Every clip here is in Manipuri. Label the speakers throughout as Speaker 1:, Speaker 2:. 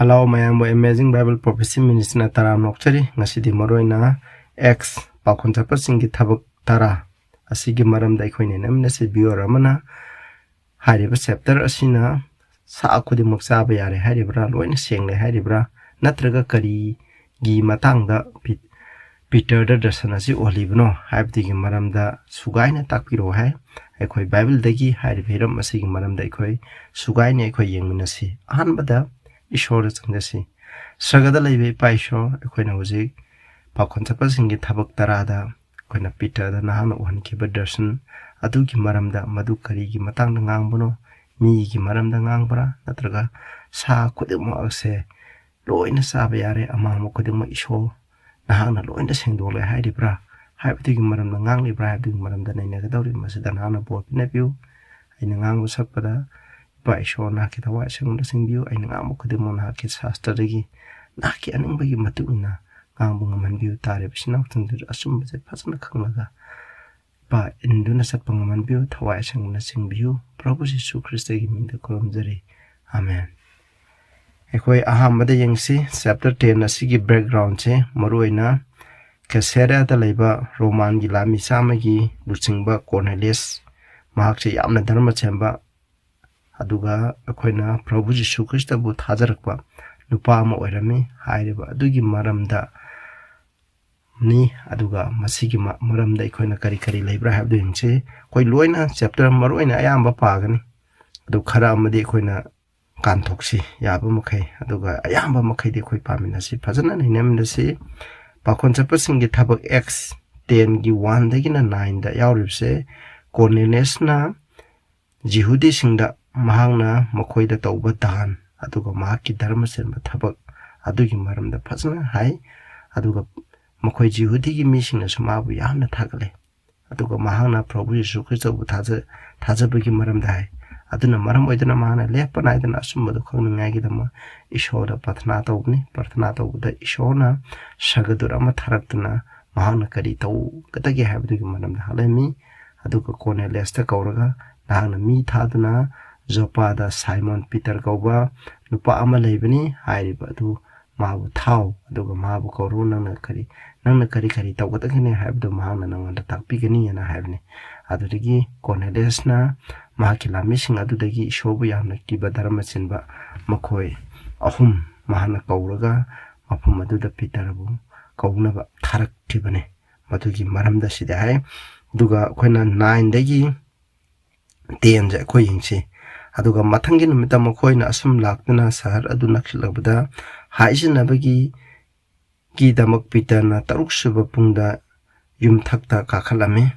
Speaker 1: Hello mayambo Amazing Bible Prophecy Ministry na taram nokchari ngasidi maroina X pa konchapa singi thabak tara asigi maram dai khoine namna se bio ramana hariba chapter asina sa akudi muksa ba yare haribra loina sengle haribra natraga kari gi matang da Peter da dasana si olibno haibdi gi maram da sugaina takpiro hai aikhoi Bible dagi haribiram asigi maram da aikhoi sugaina aikhoi yengminasi ahanbada ishor changdasi sagada laibe paisho akoina hoji pakhonchapa singi thabak tarada akoina Peter da nahana ohanki badarsan adugi maramda madu kari gi matang da ngangbono mi gi maramda ngangbra natraga sa kudimo ase loina sabe yare amamo kudimo isho nahana loina sengdole haidibra haibdi gi maramda nganglibra haibdi maramda naina gadawri masida nahana bo pinapiu aina ngangbo sakpada paisho na kita wa sengda singbiu aina ngamo kudimo na ki sastadagi na ki aningbagi matuna ngamo ngamanbiu tare bisina tundur asum base phasana khanglaga ba induna satpang ngamanbiu thawai sengna singbiu Prabhu Jesu Christ gi minda kolomjari amen ekoi ahamada yengsi chapter 10 asigi background che maruina Caesarea da leiba Roman gi lami samagi luchingba Cornelius mahakche yamna dharma chemba aduga akoina Prabhu Jesu Christ bu thajarakpa nupa ama oirami hairiba adugi maramda ni aduga masigi maramda akoina kari leibra habdu hinche koi loina chapter maroina ayamba pagani adu khara amadi akoina kanthoksi yaba makai aduga ayamba makai de koi paminasi phajana nainamdasi pakhonchapa singi thabak x 10 gi 1 dagi na 9 da yauribse Cornelius na Jehudi singda mahangna makoida tauba dan aduga mahaki dharma senba thabak adugi maramda phasna hai aduga makoi Jehudi gi misingna sumabu yamna thagale aduga mahangna Prabhu Jesu Christ bu thajabagi maramda hai aduna maram oidana mahana lepana idana asumba du khangningai gi dama ishora pathna tawbuda ishona sagadura ma tharaktuna mahangna kari taw katagi habdugi maramda halemi aduga Cornelius ta kauraga nahangna mi thaduna Jopa da Simon Peter kauba nupa ama leibani hairiba du mabu thau aduga mabu kauru nangna kari tawgatagine haibdu mahangna nanganda takpigani yana haibni adudagi Cornelius na mahakila mising adudagi ishobu yamna kiba dharma chinba makhoi ahum mahana kauraga mafum aduda Peter bu kaunaba tharak tibane madugi maramda sida hai duga koina 9 dagi 10 ja koi yingchi aduga mathangi numita makhoina asum laktuna sahar adu naksilabada haijinabagi gi damak pitana taruk suba pungda yumthakta kakhalame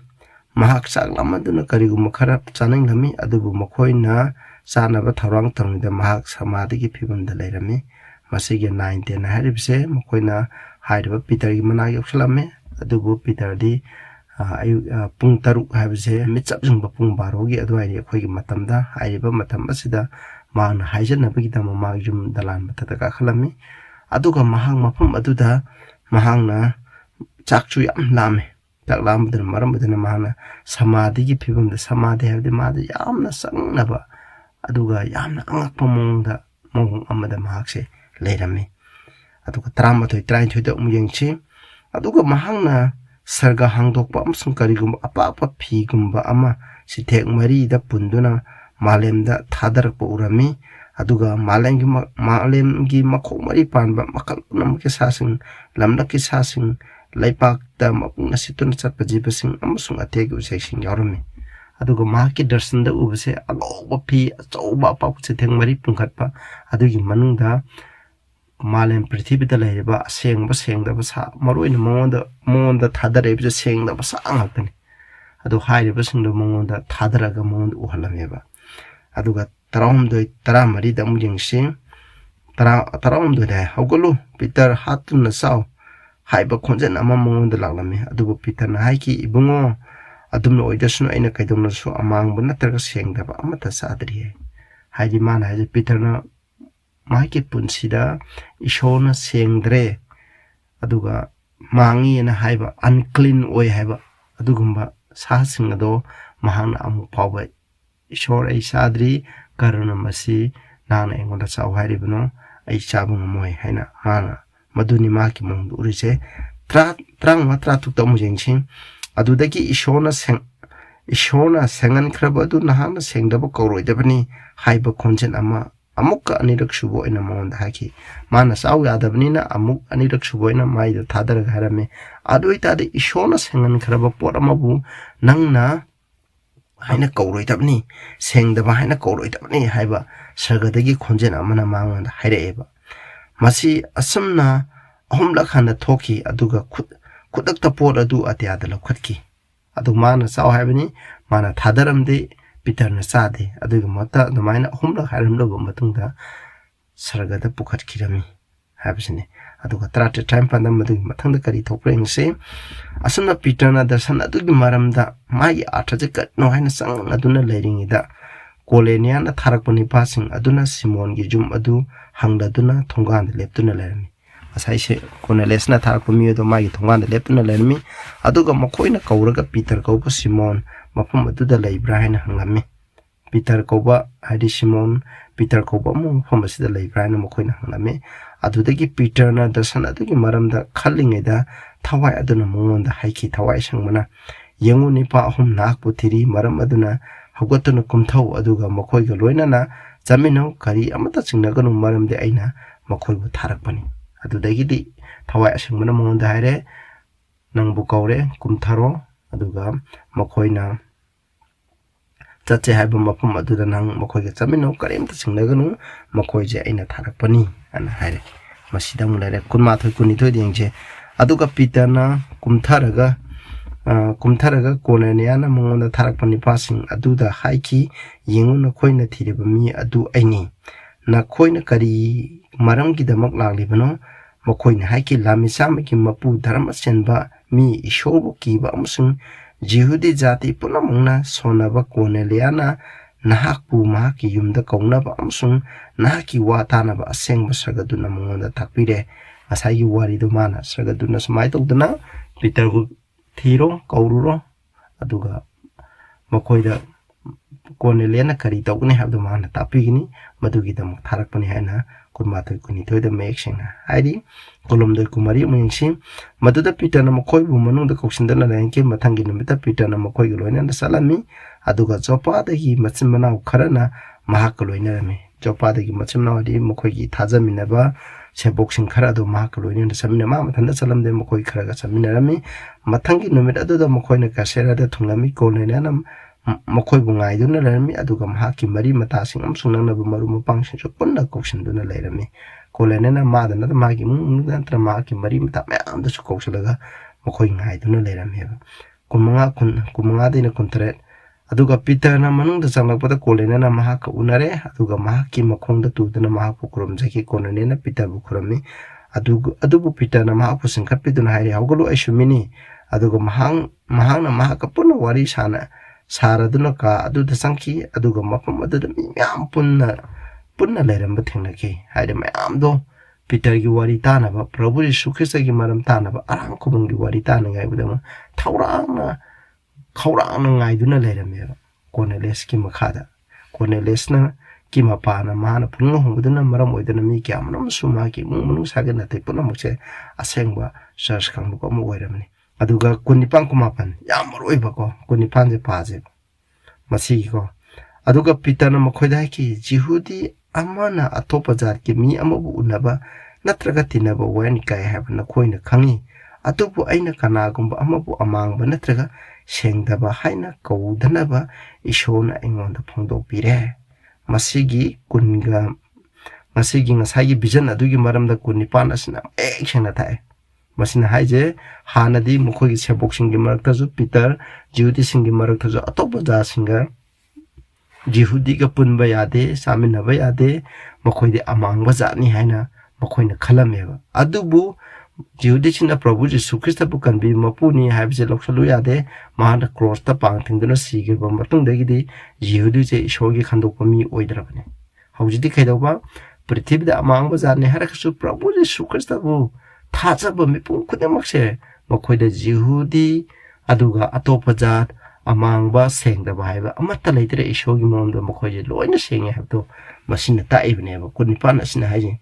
Speaker 1: mahak saglamaduna kariguma kharap chanang lami adubu makhoina sanaba tharang tangida mahak samadigi phibamda leirami masige 9 10 haribse makhoina hairiba Peter gi managi ukhlame adubu Peter di pung taruk habse mitchap jingba pung baro gi adwai khoi gi matamda hairiba matam asida maana haijana bagi dama magjum dalan matata ka khalami aduga mahang mafum aduda mahangna chakchu yam lame taklam den maram den mahana samadhi gi phibum da samadhi habde mada yamna sangnaba aduga yamna angakpa mongda mong amada mahakse leirami aduga trama thoi train thoi da umyengchi aduga mahangna sarga hangdokpa amsung karigum apa phigumba ama sithek mari da punduna malemda thadarakpa urami aduga malemgi makhok mari panba makal namke sasing lamlaki sasing laipak da mapungna situn chatpa jibasing amasung ategi usesing yarami aduga mahaki darshan da ubase aloba phi achauba pa sithek mari pungkhatpa adugi manungda Malem Prithvi da laiba sengda sa maroina monda thadarebja sengda sa angakani adu hairiba singda monda thadaraga monda uhalameba aduga taramdoi taramari da mujingsi taramdoi da hawgolu Peter hatun saw haiba khonjen ama monda laglami adubu Peter na haiki ibungo adumna oidasnu aina kaidumna so amangba natraga sengda ba amata sadri haiji mana haiji Peter na mahaki punsida ishona sengdre aduga mangi na haiba unclean oi haiba adugumba sahasing ado mahana amu pawba ishor ai sadri karuna masi nana engonda chaw haribno ai chabung moi haina mana maduni ma ki mong du ri se trang matra tu tom jeng ching adudagi ishona sengan khraba du nahana sengdaba koroi dabani haiba khonjen ama amukka anirak shubo ina mon da haki mana saw yadabni na amuk anirak shubo ina mai da thadar gharame aduita de ishona sengan khraba porama bu nangna haina koroi dabni sengdaba haina koroi dabni haiba sagadagi khonjen amana mangna haireba masi asumna ahumla khana thoki aduga khudakta por adu atyada lakhatki adu mana saw haibani mana thadaramde Peter na sade aduga mata domaina ahumla haramlo matungda saragada pukhat kirami habsine aduga trate time pandam madu mathangda kari thopring se asuna Peter na darshan adugi maramda mai athaje kat no haina sang aduna leiringida kolenia na tharakpani pasing aduna Simon gi jum adu hangdaduna thongan leptuna lerami asai se koneles na tharakpami do mai thongan leptuna lerami aduga makhoina kauraga Peter kauba Simon mapam aduda leibra haina hangami Peter kauba hadi Simon Peter kauba mu phamasida leibra haina makhoina hangami adudagi Peter na darshan adugi maramda khallingeda thawai aduna mongonda haiki thawai sangmana yengu nipa ahum nak puthiri maram aduna hawgatuna kumthau aduga makhoiga loinana jamino kari amata chingnaganu maramde aina makhoibu tharakpani adudagi di thawai asangmana mongonda haire nangbu kaure kumtharo aduga makhoina chache haiba mapam aduda nang makhoiga jamino kari amata chingnaganu makhoije aina tharakpani ana haire masida mulare kunma thoi kunithoi dingje aduga Peter na kumtharaga konaniana mongona tharakpani pasing aduda haiki yenguna khoina thiriba mi adu aini na khoina kari maramgi damak laglibano makhoina haiki lamisam ki mapu dharma senba mi ishobu kiba amsung jihudi jati punamungna sonaba konaliana nahakpu mahaki yumda kaunaba amsung nahaki watanaba asengba sagaduna mongona thakpire asai wari do mana sagaduna samai tokduna Peter gu thiro kaururo aduga makoida konelena kari tokne habdu mana tapigini madugi dam tharakpani haina kunmathoi kunithoi da mekshena haidi kolomdo kumari mungsi maduda Peter na makoi bu manungda koksindana ranke mathangi numita Peter na makoi loina salami aduga jopa dagi machimana kharana mahak loina rame jopa dagi machimna wadi makoi gi thajaminaba Boxing khara do mahak loina samina ma mathanda salamde makoi khara ga samina rami mathangi numit aduda makoi na kasera da thunglami kolena nam makoi bungai duna rami aduga mahaki mari mata sing am sunang na bumaru mapang sing punna koksin duna lairami kolena na ma da na magi mu nantra mahaki mari mata me am da koksalaga makoi ngai duna lairami kumanga de na kontret aduga Peter na manung da sanglakpada kolena na mahaka unare aduga mahaki makhongda tudana mahapu kurum jaki konane na Peter bu kurami adubu Peter na mahapu singkapiduna hairi hawgulu aishumini aduga mahang na mahaka punna wari saraduna ka aduda sangki aduga mapam aduda miyam punna lairamba thengnaki hairi mayam do Peter gi wari tanaba Prabhu Yesu Krista gi maram tanaba arang kubungi wari tanangai budama Kaurang ngai duna lairame Cornelius ki makhada Cornelius na ki mapana mana punno hunguduna maram oidana mi kyamnam suma ki munu sagana te punna mukse asengba search kang ko mu oiramni aduga kunipang kumapan yamroi bako kunipan je paje masi ko aduga Peter na makhoida ki jihudi amana atopa jar ki mi amabu unaba natraga tinaba wen kai have na khoina khangi atubu aina kana gumba amabu amangba natraga sengdaba haina kaudanaba ishona ingonda phongdo pire masigi ngasagi vision adugi maramda kunipan asna action athai masina haije hanadi mukhogi seboxing gi marakta ju Peter jihudi singi marakta ju atoba ja singa jihudi ga punba yade saminaba yade mukhoidi amangba jani haina mukhoina khalameba adubu Jihudi china Prabhu Yesu Krista bukan bi mapuni habje loksalu yade mahana cross ta pangthingduna sigir ba matung dagidi Jihudi je ishogi khandokpami oidrabane haujidi khaidawba prithibida amangba jane haraksu Prabhu Yesu Krista bu thajaba mipung kudemakse makhoida Jihudi aduga atopa jat amangba sengdaba haiba amata leitre ishogi momda makhoje loina senge habdo masina taibne ba kunipan asina haje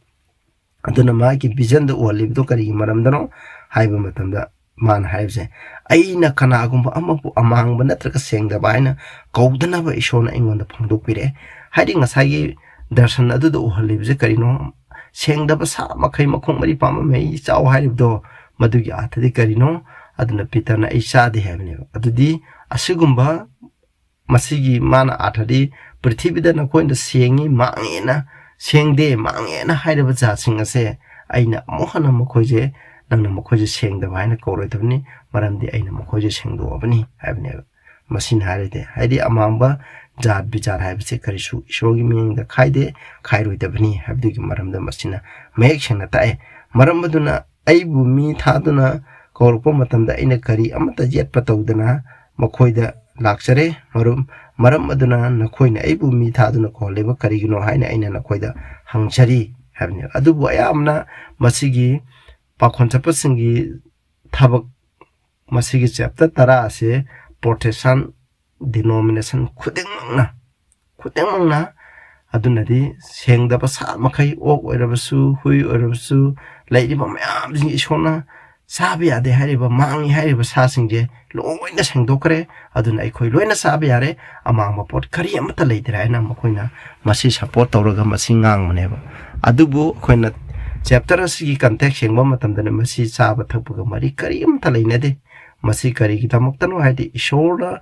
Speaker 1: aduna magi vision do olib do kari maram dano haiba matamda man haibse aina kana gumba amapu amang ba natra ka sengda baina kaudana ba ishona ingonda phangdok pire haidi ngasai darshan adu do olibje karino sengda ba sa makai makhong mari pama mei chaw haib do madugi athadi karino aduna pitana isa de habne adudi asigumba masigi mana athadi prithibida na koinda sengi mangena sengde mangena hairaba jaching ase aina mohana mokhoje nangna mokhoje sengda baina koroidabni maramdi aina mokhoje sengdo abani habne masin haride haidi amamba jat bichar haibse karisu ishogi mingda khaide khairoidabni habdugi maramda masina mek sengna tae maramduna aibu mi thaduna korpo matamda aina kari amata jet patawdana mokhoida lakchare maram aduna nakhoina aibu mi thaduna koleba karigino haina aina nakhoida hangchari habne adubu ayamna masigi pakhonchapasingi thabak masigi chapter tara ase protection denomination khudengna aduna di sengda basa makai ok oirabasu hui oirabasu lairiba mayam jing ishona sabi ade hariba mangi hariba sasingje loina sengdokre aduna ikhoi loina sabi yare amangma pot kari amata leidira na makoina masi support tawraga masingang maneba adubu khoina chapter asigi context sengba matamdana masi saba thakpuga mari kari amata leinade masi kari ki tamoktano haidi ishora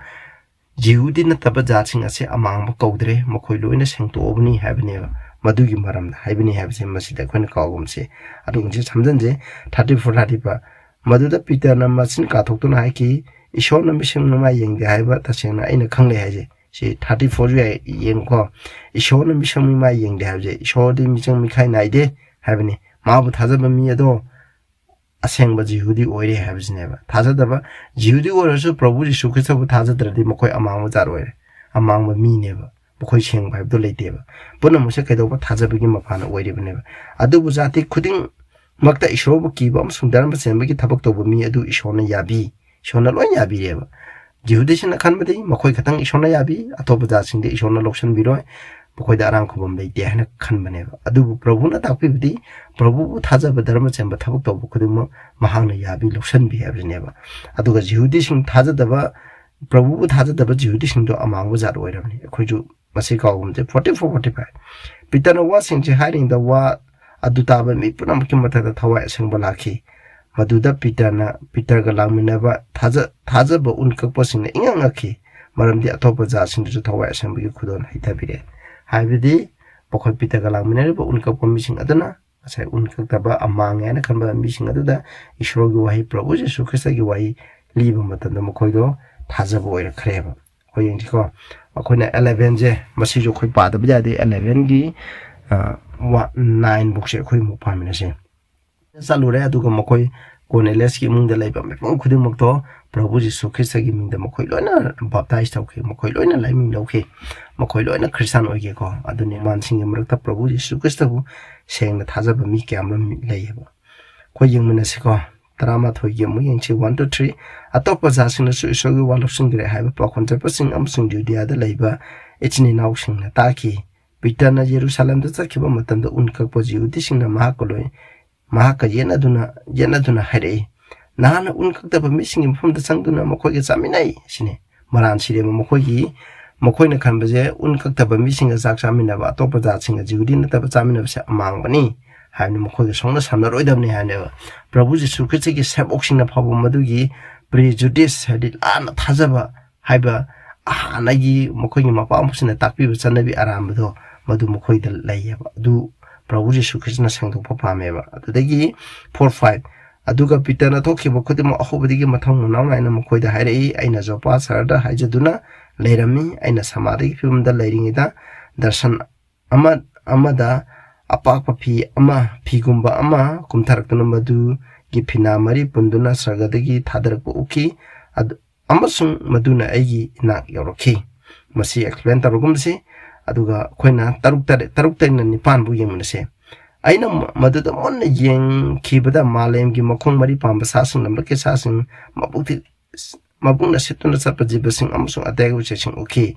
Speaker 1: jiudi na taba jaching ase amangma kaudre makhoi loina sengtobni habneba madugi maramda haibini habse masida khoina kawgumse adungje samjanje 34 maduda pitana masin kathoktuna haiki ishona mising numa yengde haiba tasena aina khangle haje si 34 ye yengko ishona mising ma yengde haje ishodi mising mikhai naide habini mabu thajaba mi ado asengba jihudi oire habjineba thajadaba jihudi orasu prabhu jisu krishna bu thajadradi mokoi amangma jaroi amangma mi neba mokoi seng bhaibdo leiteba puna mose kaidoba thajabagi mafana oirebneba adubu jati khuding makta ishobu kiba amsung sembagi thabak tobu mi adu ishona yabi ishona loin yabi reba jihudishina khanbadi makhoi khatang ishona yabi atoba jasingde ishona lokshan biroi makhoi da arang khobam leite hana khanbaneba adu prabhu na takpibdi prabhu thajaba dharma semba thabak tobu khudum mahangna yabi lokshan bi habneba aduga jihudishing thajadaba prabhu thajadaba jihudishing do amangwa jar oirabni khoiju masi kawumje 44-45 pitana wa singje hiring the wa adutaba mi punam ki matha thawa sengba lakhi maduda peter ga langminaba thaja ba unkak pasing inga ngakhi maramdi atopa ja sing ju thawa sengba ki khudon hitabire haibidi pokhoi peter ga langminaba ba unkak pamising adana asai unkak taba amang ena khanba mising aduda ishwar gi wahi prabhu jesu krishna gi wahi liba matanda mokhoido thaja bo ira khreba hoyeng ko akoina 11 je masi jo khoi pa da bjade 11 gi 9 bukse khoi mu paminase salure aduga mokoi koneles ki mungda laiba me pong khuding mokto prabhu jisu krishna gi mingda mokoi loina baptize tawke mokoi loina laiming lawke mokoi loina christian oige ko aduni mansing amrakta prabhu jisu krishna bu sengna thajaba mi kyamram laiba khoi yengminase ko drama thoige mu yengchi 1 to 3 atopa jasingna su isogi walopsing gre haiba pakhonta pasing amsung judia da laiba echni nawsing na taki pitana jerusalem da chakiba matanda unkak poji udisingna mahakoloi mahaka yenaduna haire nana unkak da missing from the sangduna mokoi chaminai sine maran sire mokoi na khanbaje unkak da missing jak chamina ba topa jaching jiudin da chamina ba amang bani haine mokoi songna samna roidamni haine prabhu jisu krishna gi saboksin na phabu madugi prejudice hadil ana thajaba haiba anagi mokoi gi mapa amsina takpi ba chanabi arambado madu mokoi da layaba adu prabhu jisu krishna sangdo papameba adagi 4-5 aduga pitana thoki bokodi mo ahobadigi mathang naw naina mokoi da hairei aina jopa sarda haijaduna leirami aina samadi filmda leiringida darshan amada apakpa phi ama phigumba ama kumtharakna madu gi phina mari punduna sargadagi thadarakpa uki amasung maduna aigi na yorokhi masi explain tarugumsi aduga khoina taruk na nipan bu yengmnase aina maduda mon yeng khibada malem gi makhong mari pamba sasung namlake sasung mabungna situna chapa jibasing amasung ategu cheching uki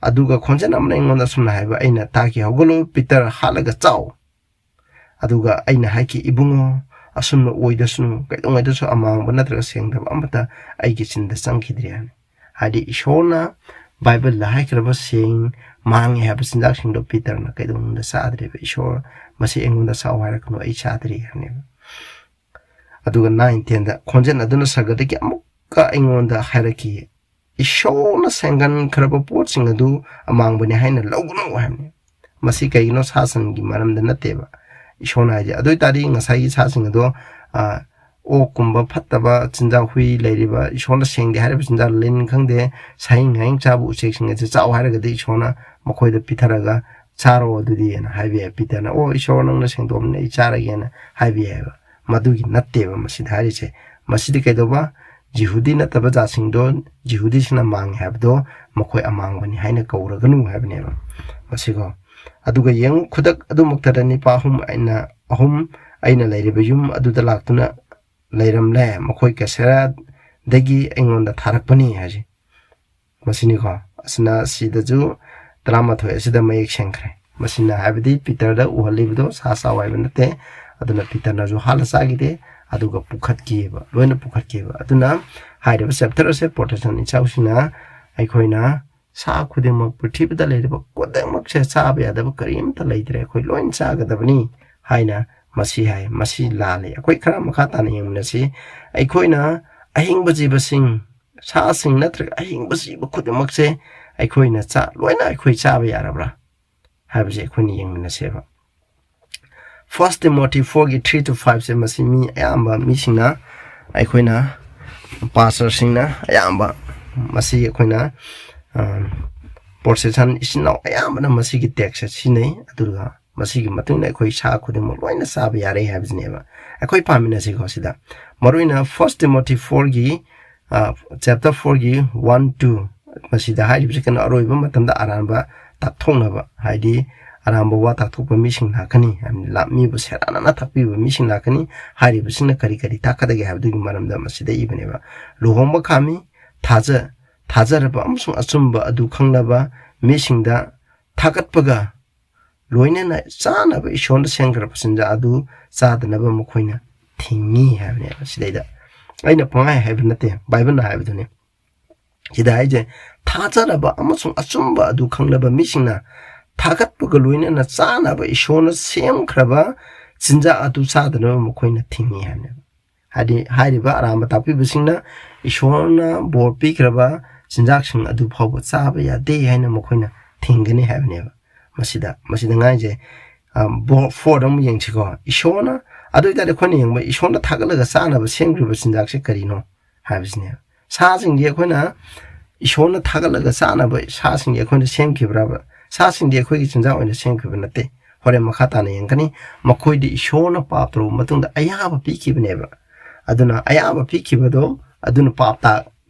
Speaker 1: aduga khonjana amna ingonda sumna haiba aina taki hogolo peter halaga chaw aduga aina haiki ibungo asumna oidasnu kaidongaidasu amang banatra sengdaba amata aigi chinda sangkhidrian hadi ishona bible la haikraba sing mang have sindak singdo peter na kaidong da sadre be ishor masi engonda sawara kuno ai chadri hane aduga 9 da khonjen aduna sagadaki amukka engonda hairaki ishona sengan khraba pot sing adu amang bani haina logno hamne masi kaino sasan gi maram da nateba ishona ja adoi tari ngasai gi sasing ado o kumba phattaba chinja hui leiriba ishona sengde harib chinja len khangde saing haing chabu section ge chaw haraga de ishona makhoi da pitharaga charo adudi na haibe pitana o ishona na sengdom ne chara ge na haibe madugi natteba masi dhari che masi de kedoba jihudi na taba ja singdo jihudi sina mang habdo makhoi amang bani haina kauraganu habne ba masi go aduga yeng khudak adu muktarani pahum aina leiriba yum aduda laktuna leiramle makhoi kasera dagi engonda tharakpani haji masini ko asna sidaju drama thoi asida mayek sengkhre masina habdi peter da uhalibdo sa waibanate aduna peter na jo halasa gide aduga pukhatkiba loina pukhatkiba aduna haideba chapter se protection ichausina aikoina sa khudema prithibida leiriba kodemak se sabe adaba karim ta leidre khoi loin chagadabani haina masi hai masi lale akoi khara makha tan yemna si aikoina ahingba jibasing sa sing natra ahingba jiba khudemak se aikoina cha loina aikoi chabe yarabra habje khoni yemna seba first Timothy 4:3 to 5 se masi mi ayamba misingna aikoina pastor singna ayamba masi aikoina portion isina ayamba na masi gi text sinai aduga masigi matuna khoi sa khudem loina sabe yare habzneba akhoi pamina se khosida maruina first Timothy 4 gi chapter 4 gi 1-2 masida haidi bikan aroiba matamda aranba takthongnaba haidi aramba wa takthokpa mising nakani amni lami bu serana na takpi bu mising nakani haidi bisina kari takadage habdugi maramda masida ibneba lohongba khami thajaraba amsung achumba adu khanglaba misingda thagatpaga loina na sana ba ishon sengra pasinja adu sadna ba mukhoina thingi habne sidaida aina pangai habnate bible na habdune sida aije thajara ba amasung achumba adu khanglaba misingna thagat puga loina na sana ba ishon semkhra jinja adu sadna ba mukhoina thingi habne hadi ba aramba tapi bisingna ishona borpi kraba jinjaksung adu phawa chaba ya de haina mukhoina thingani habne masida ngaje for dam yengchiko ishona adoida de khoni yengba ishona thagalaga sana ba sengriba sinjakse karino habisne sa sing ye khona ishona thagalaga sana ba sa sing ye khona sengkibra ba sa sing ye khoi gi chinja oina sengkibna nate hore makhata na yengkani makhoi di ishona papro matungda ayaba pikibne ba aduna ayaba pikibado aduna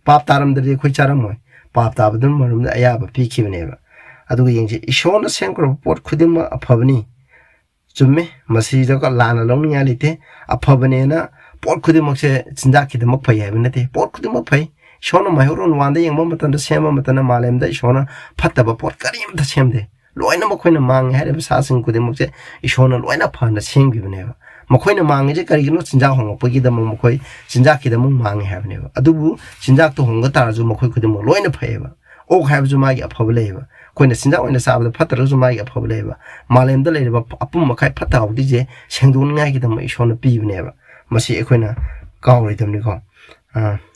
Speaker 1: paptaram de khoi charamoi papta badun marum ayaba pikibne ba aduga yengje ishona sengkro pot khudima aphabani chumme masi jaga lana longnya lite aphabane na pot khudima se chinja khidama phai habnate pot khudima phai shona mahurun wanda yengma matanda sema matana malemda ishona phattaba pot karim da semde loina makhoina mang hare sasing khudima se ishona loina phana sengbibne ba makhoina mang je karigino chinja honga pagi da makhoi chinja khidama mang habne ba adubu chinja to honga tarju makhoi khudima loina phai ba o habju magi aphableba koina sinja oina sabda phatarju magi aphableba malemda leeba apum makai phathaw dije sengdun ngai gi dam ishona pibneba masi ekoina kawridamni ko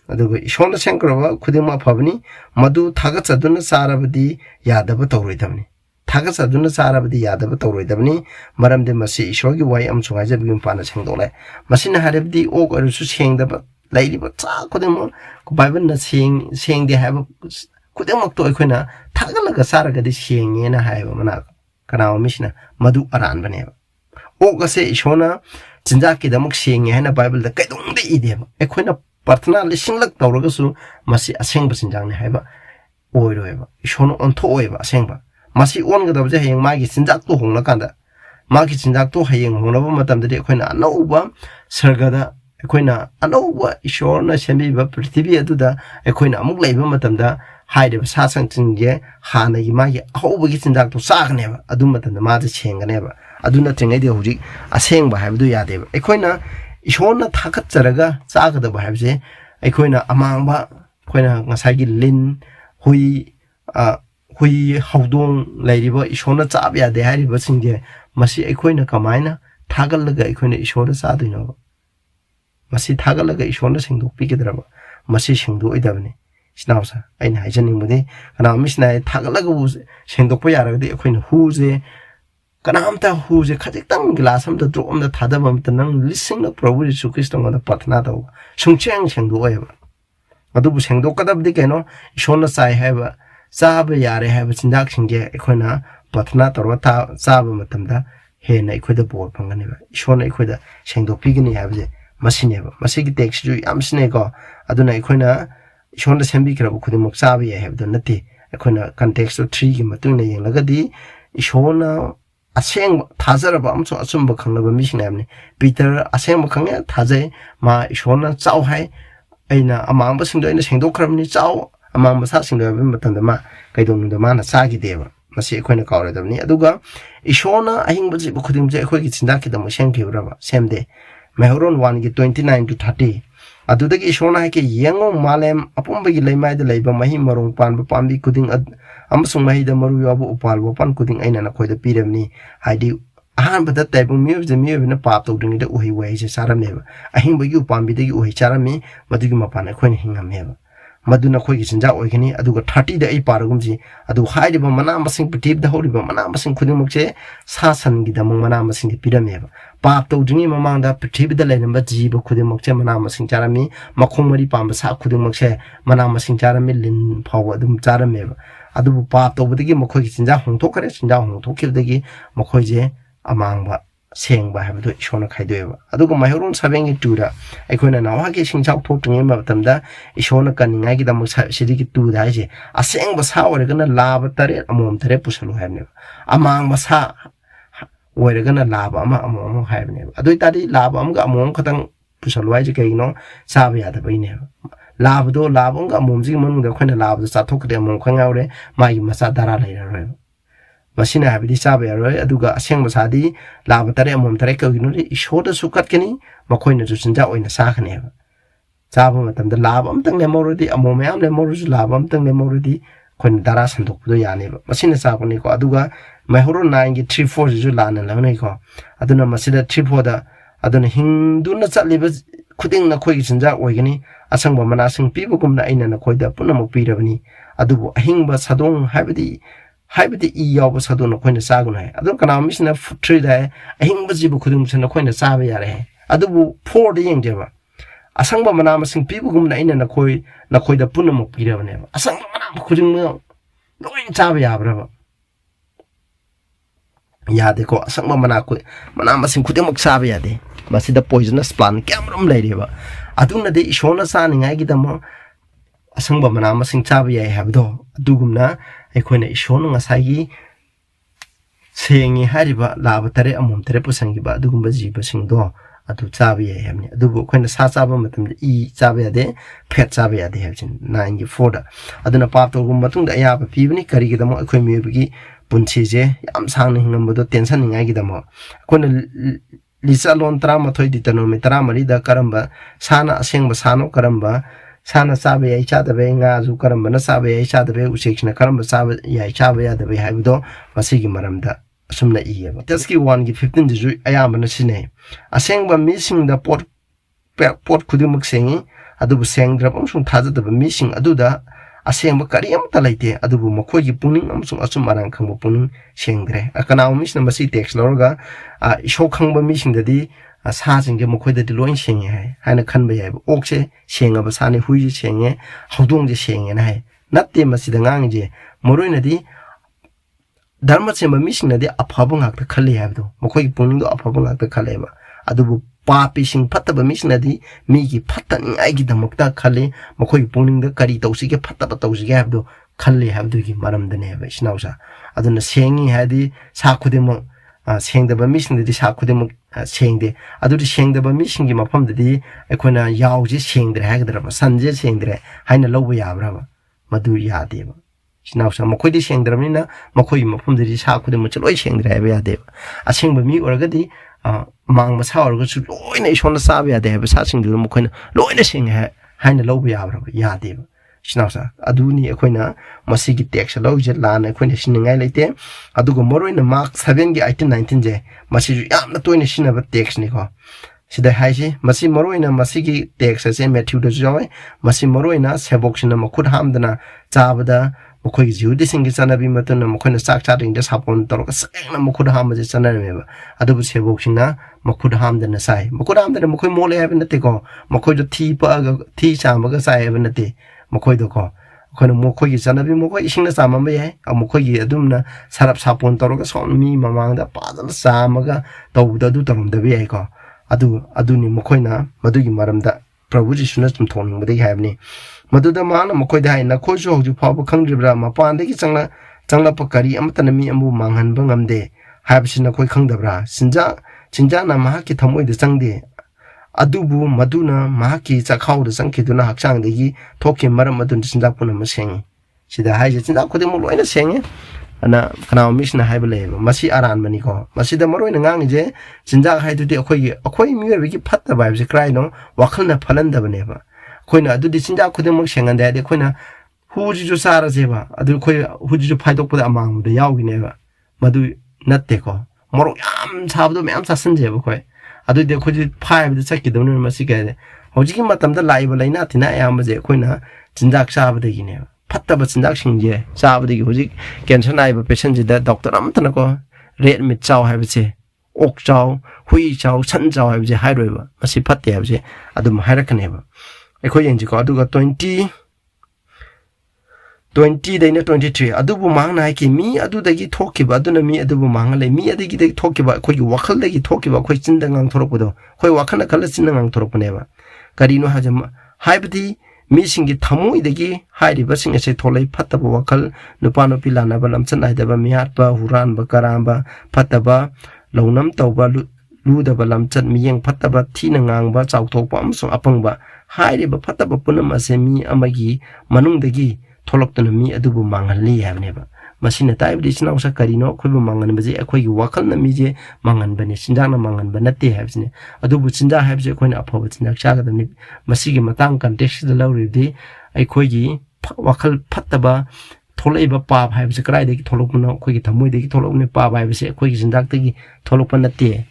Speaker 1: adugo ishona sengkraba khudima phabni madu thaga chaduna sarabdi yadaba tawridamni thaga chaduna sarabdi yadaba tawridamni maramde masi ishorgi wai am chungai jabim pana sengdole masina harabdi o arusu sengdaba lairiba cha khudima bible na sengde haba kudemak to ekoina thagalaga saraga de sengye na haiba mana kanaw misna madu aran baneba o gase ishona jinja ki damuk sengye hana bible da kaidong de ideba ekoina partna lisinglak tawraga su masi asengba sinjang ne haiba oiroeba ishona ontho oiba asengba masi onga dabje hayeng magi sinjak to hongla kanda magi sinjak to hayeng hongnaba matam de ekoina anauba sargada ekoina anauba ishona sembiba prithvi aduda ekoina amuk leiba matamda haide sa sang chingye hana gi magi ahoba gi chindak to sagneba adu matam ma je chenganeba aduna tringai de hujik aseng ba haibdu yade ba aikoina ishona thakat charaga chagada ba haibse aikoina amang ba koina ngasai gi lin hui haudong lairiba ishona chab yade hariba singje masi aikoina kamaina thagalaga aikoina ishona saduino masi thagalaga ishona singdok pigedraba masi singdu oidabani sinausa aina haijani mudi kana misna thagalaga singdok pa yaragadi aikoina huje kanamta huje khajitang glass am da drum da thadaba am tanang lising na Prabhu Jesu Christ ngada pathna daw sungcheng singdu oiba adu bu singdok kadabdi keno ishona sai haba saba yare haba sindak singje aikoina pathna torwa ta saba matamda hena ikoida bor phangani ba ishona ikoida singdok pigini habje masineba masigi text ju amsine ko aduna ikoina ishona sembi kra bu khudimok sabi ya habdo nati ikoina context 3 gi matungna yenglagadi ishona aseng thazaraba amso asumba khanglaba misinamni Peter aseng khangya thazai ma ishona chau hai aina amamba singdo aina singdok kramni chau amamba sa singdo ba matanda ma kaidong ndo ma na sagi deba masi ikoina kawredabni aduga ishona ahingbaji bu khudimje ikoi gi chinda ki damo sengkibraba semde Mehoron 1 gi 29 to 30 adudagi ishona ke yengo malem apumbagi leimai da leiba mahi marung pan ba pambi kuding amasung mahi da maru yabu upal ba pan kuding aina na khoida piramni haidi ahan bada taibung miyo na pap to ding da uhi wai se sarameba ahingbagi upambi da gi uhi charami madugi mapana khoina hingameba maduna khoi gi sinja oigini aduga 30 da ai paragumji adu haidi ba mana masing pitib da hori ba mana masing khuding mukche sasan gi da mana masing pirameba pap to ding mamang da pitib da leinamba jiba khuding mukche mana masing charami makhomari pamba sa khuding mukche mana masing charami lin phawa dum charameba adu pap to budagi makhoi gi sinja hongthokare sinja hongthokibdagi makhoi je amangba sengba habdu ishona khaidoeba aduga mahiron sabengi tura aikoina nawa ge singchau thotringe matamda ishona kaningai gi damu sidigi tu daije asengba sa oregana laba tare amom tare pusalu habne amangba sa oregana laba amom habne adoi tadi laba amga amom khatang pusalu aije kaino sabe yada baine labdo labonga amom ji manungda khoina labdo chathokde amom khangawre mai masa dara lairaroi masina habidi sabe yaroi aduga aseng basadi laba tare amom tare kaginuri ishoda sukat keni makoina ju sinja oina sakhne saba matamda laba amtang le morodi amom yam le moru laba amtang le morodi khoin dara sandokdo yani masina sabani ko aduga mahoro 9 gi 34 ju lana lawnai ko aduna masida 34 da aduna hinduna chaliba khuding na khoi gi sinja oigani asangba manasing pibugumna aina na khoida punamuk pirabani adubu ahingba sadong habidi I yaw sadona khoina saguna adun kana misna 3 da ahingba jibu khudum sna khoina sabe yare adubu 4 de yengjeba asangba mana masing pibugumna ina na khoi da punamuk pirabane asangba mana khudum loin sabe yabraba yade ko asangba mana masing khudumuk sabe yade masida poisonous plant camrum leireba aduna de ishona saningai gi damo asangba mana masing sabe yai habdo adugumna aikoina ishona ngasai gi sengi hariba laba tare amom tare pusangi ba adugumba jiba singdo adu chabe yai hamni adubu khoina sa chaba matamde I chabe yade phet chabe yade habjin 9 gi 4 da aduna pap to gum matung da ya ba pibni kari gi damo akhoi mebigi punchi je yam sangni hingambado tension ningai gi damo khoina lisa lon trama thoi ditano me tramari da karamba sana asengba sano karamba sana sabe yai chada be nga zu karamba na sabe yai chada be usekshna karamba sabe yai chabe ya da be habdo masigi maramda sumna iyeba taski 1 gi 15 ju ayamana sine asengba missing da pot khudimuk sengi adubu sengdrap amsung thaja da missing aduda asengba kariyam talaite adubu makhoi gi puning amsung asum marang khangba puning sengdre akana misna masi text lorga isho khangba missing dadi sa jingge makhoi da loin seng hai haina khanba yai okse senga ba sani hui ji senge hodong ji senge na hai natte masida ngang je moroina di dharma chemba missing nadi aphabung hak ta khali habdo makhoi gi puning do aphabung hak ta khaleba adubu papi sing phattaba missing nadi mi gi phattani ai gi damakta khali makhoi gi puning da kari tausi ge phattaba tausi ge habdo khali habdo gi maram dane ba isnausa aduna sengi hadi sa khudemo sengdaba missing nadi sa khudemo sengde aduri sengdaba missing gi mafam dadi akoina yawji sengdre hagdra ba sanje sengdre haina lobu yabra ba madu yadeba sinawsa makoi di sengdram ni na makoi mafum di sa khu de mo chloi sengdra ba ya de aseng ba mi orga di mang ma sa orga chu loi na ishon sa ba ya de ba sa sing du makoi na loi na sing ha haina lo ba ya ba ya de sinawsa aduni akoi na masi gi tax lo je la na akoi na sin ngai leite adu go moroi na mark 7 gi 18 19 je masi ju yam na toina sin ba tax ni ko sida haisi masi moroina masi gi tax ase Matthew de joy masi moroina sebok sin ma khud hamdana chabada mokoi jiu de singi chanabi matuna mokoi na sak charing de sapon tor ka seng na mokhud ham je chanar me ba adu sebok sin na mokhud ham de na sai mokhud ham de mokoi mole ha ben te ko mokoi do thi pa ga thi cha ma ga sai ben te mokoi do ko kono mokoi gi chanabi mokoi ising na sama me hai mokoi gi adum na sarap sapon tor ka son mi mamang da pa da sa ma ga taw da du tarum da be ai ko adu ni mokoi na madu gi maram da Prabhu Jishu na tum thon ngde hai ni madu da ma na mokoi da hai na kho jo ju pha ba khang ribra ma pan de gi changla pa kari amta na mi amu manghan ba ngamde hai bsin na koi khang da bra sinja na ma ki thamoi de changde adubu madu na ma ki cha khau de sang ki du na hak chang de gi thoke maram madu sinja puna ma seng sida hai je sinja khode mo loi na seng ana kana mission hai bale masi aran bani ko masi da maroi na ngang je sinja hai du de akhoi mi we gi phat da bai je krai no wakhal na phalan da bane ba khoi na adu di sinja khode mo sengan da de khoi na hu ji ju sara je ba adu khoi hu ji ju phai dok pa amang da yaw gi ne ba madu natte ko moro yam chab do meam sa san je ba khoi adu de khoi ji phai bi cha ki do no masi ga de hoji gi matam da lai ba lai na thina ya ma je khoi na sinja cha ba de gi ne fataba sinjak singje sabadi hoji cancer nai ba patient ji da doctor amtana ko red meat chaw ha biche ok chaw hui chaw chan chaw ha biche hai roi ba masi phatte ha biche adum hairakane ba ekhoi yeng ji ko adu ga 20 dai na 23 adu bu mang na ki mi adu da gi thoki ba adu na mi adu bu mang le mi adu gi da thoki ba khoi wakhal da gi thoki ba khoi chin da ngang thorok do khoi wakhal na khala chin ngang thorok ne ba karino ha jam haibdi 미싱기 타모이데기 하이리버싱 에세 톨레이 파타바 와칼 누파노 필라나 발람찬 아이다바 미하트바 후란바 카람바 파타바 롱남 tawba luda바 lamchat miyeng 파타바 티능앙바 chaukthokpa amsong apangba hairiba 파타바 punam ase mi amagi manungdagi tholoktuna mi adubu mangalli habneba masina taibdi sinausa karino khoibu mangan baje akhoi gi wakal na mi je mangan bani sinjana mangan banate habsne adubu sinja habje khoina aphawa sinjak chaga dani masigi matang context da lawridi akhoi gi wakal phattaba tholaiba pa habse krai de gi tholokuna khoi gi thamoi de gi tholokne pa habse akhoi gi sinjak de gi tholokpa nate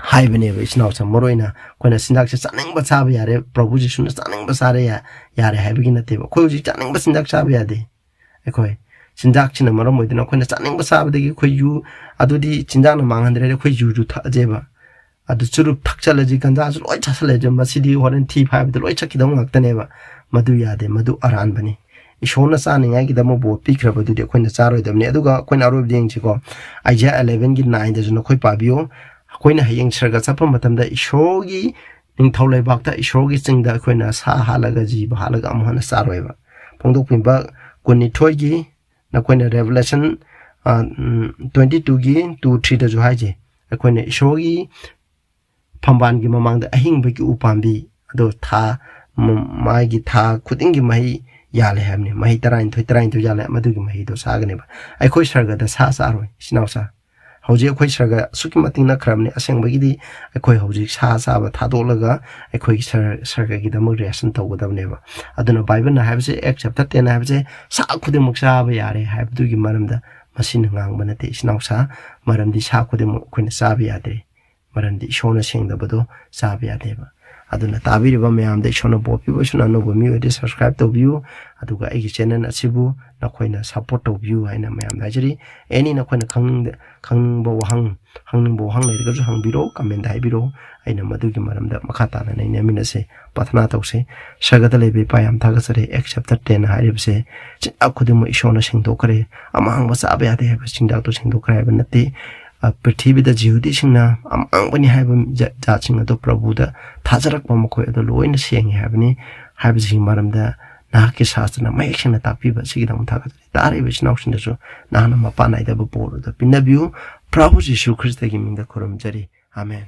Speaker 1: hai bane ba sinausa moroina khoina sinjak se chaning ba cha ba yare Prabhu Jishu na chaning ba sare yare haibigi nate ba khoi ji chaning ba sinjak cha ba yade akhoi 진작 치는 말은 뭐 되나 코나 짜는 거 사버되기 코유 아두디 진작은 망한들에 코유 주 타제바 아두 주로 탁 잘라지 간자 아주 로이 차슬래죠 마시디 호렌 T5들 로이 찾기 너무 막다네바 마두야데 마두 아란바니 이 쇼나 사는 야기다 뭐 보피크라버두데 코나 짜로이 되네 아두가 코나 아로비딩 지고 아이자 11기 9 데즈노 코이 파비오 코나 하잉 서가 잡은 마탐다 이 쇼기 ning tholai bakta 이 쇼기 징다 코나 사 할라가 지바 할라가 아무하나 짜로이바 봉독빈바 코니 토이기 na koina revelation 22 gi 23 da jo haje koina shogi phamban gi mamang da ahing ba gi upambi ado tha mai gi tha khuding gi mai yale hamne mai tarain to yale madu gi mai do sagane ba ai khoi sarga da sa roi sinausa hoje khoi sarga suki mating na khramne aseng ba gi di khoi hoje sa ba tha do laga khoi sarga gi da mo reaction to go da ne ba aduna bible na habse ek chapter 10 habse sa khude muksa ba yare habdu gi maram da masin ngang ba na te sinausa maram di sa khude mo khoina sa ba yade maram di shona sing da bodo sa ba yade ba aduna tabiri ba mayam de shona bopi ba shona no ba mi we subscribe to view aduga ai channel asibu na khoina support to view haina mayam da jari any na khoina khang bo hang le ga ju hang biro comment dai biro aina madu gi maram da makata na nei mina se pathna tause sagada le be payam thaga sare ek chapter 10 hairib se akhudim ishona sing do kare amang ba sa ba ya de ba sing da to sing do kare ba nati prithibida jihudi singna amang bani haibam ja singa to Prabhu da thajarak pa makoi ado loina sengi haibani haibji maram da na ke shastra mai action ta pi ba sigi dam thaga tare be sinau sin da so na na ma pa nai da bo da pinabiu Prabhu Jishu Christ gi minda koram jari amen.